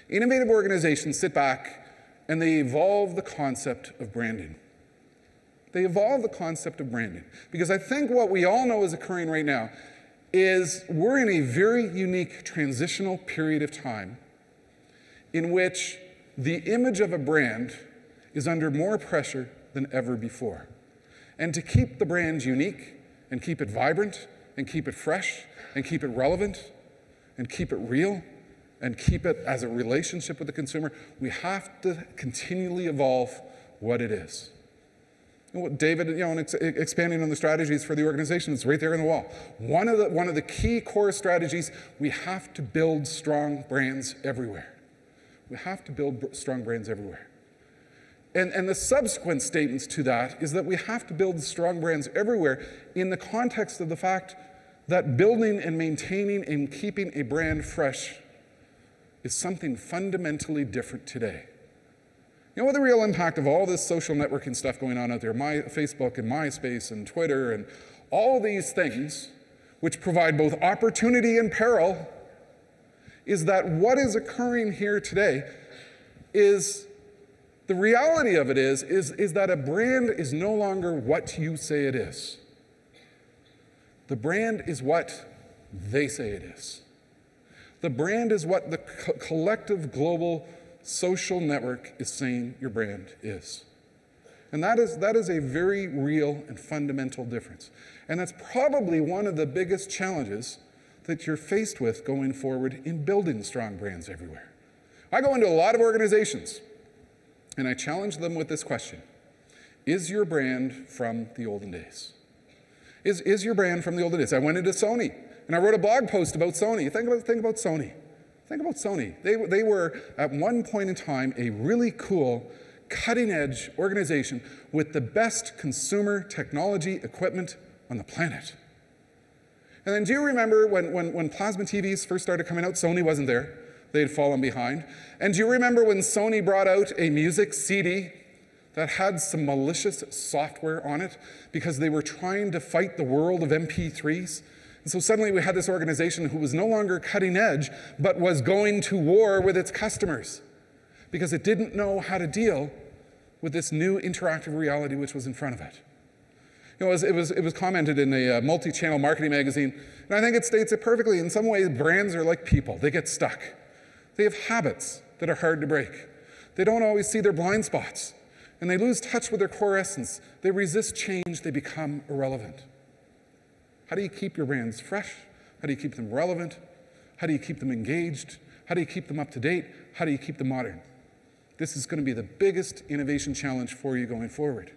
Innovative organizations sit back and they evolve the concept of branding. They evolve the concept of branding. Because I think what we all know is occurring right now is we're in a very unique transitional period of time in which the image of a brand is under more pressure than ever before. And to keep the brand unique and keep it vibrant and keep it fresh and keep it relevant and keep it real and keep it as a relationship with the consumer, we have to continually evolve what it is. David, expanding on the strategies for the organization, it's right there on the wall. One of the key core strategies, we have to build strong brands everywhere. We have to build strong brands everywhere. And the subsequent statements to that is that we have to build strong brands everywhere in the context of the fact that building and maintaining and keeping a brand fresh is something fundamentally different today. You know what the real impact of all this social networking stuff going on out there, Facebook and MySpace and Twitter and all these things, which provide both opportunity and peril, is that what is occurring here today is, the reality of it is that a brand is no longer what you say it is. The brand is what they say it is. The brand is what the collective global social network is saying your brand is. And that is a very real and fundamental difference. And that's probably one of the biggest challenges that you're faced with going forward in building strong brands everywhere. I go into a lot of organizations and I challenge them with this question. Is your brand from the olden days? Is your brand from the olden days? I went into Sony and I wrote a blog post about Sony. Think about Sony. Think about Sony. They were, at one point in time, a really cool, cutting-edge organization with the best consumer technology equipment on the planet. And then do you remember when plasma TVs first started coming out, Sony wasn't there. They had fallen behind. And do you remember when Sony brought out a music CD that had some malicious software on it because they were trying to fight the world of MP3s? And so suddenly we had this organization who was no longer cutting edge, but was going to war with its customers because it didn't know how to deal with this new interactive reality which was in front of it. You know, it was commented in a multi-channel marketing magazine, and I think it states it perfectly. In some ways, brands are like people. They get stuck. They have habits that are hard to break. They don't always see their blind spots, and they lose touch with their core essence. They resist change. They become irrelevant. How do you keep your brands fresh? How do you keep them relevant? How do you keep them engaged? How do you keep them up to date? How do you keep them modern? This is going to be the biggest innovation challenge for you going forward.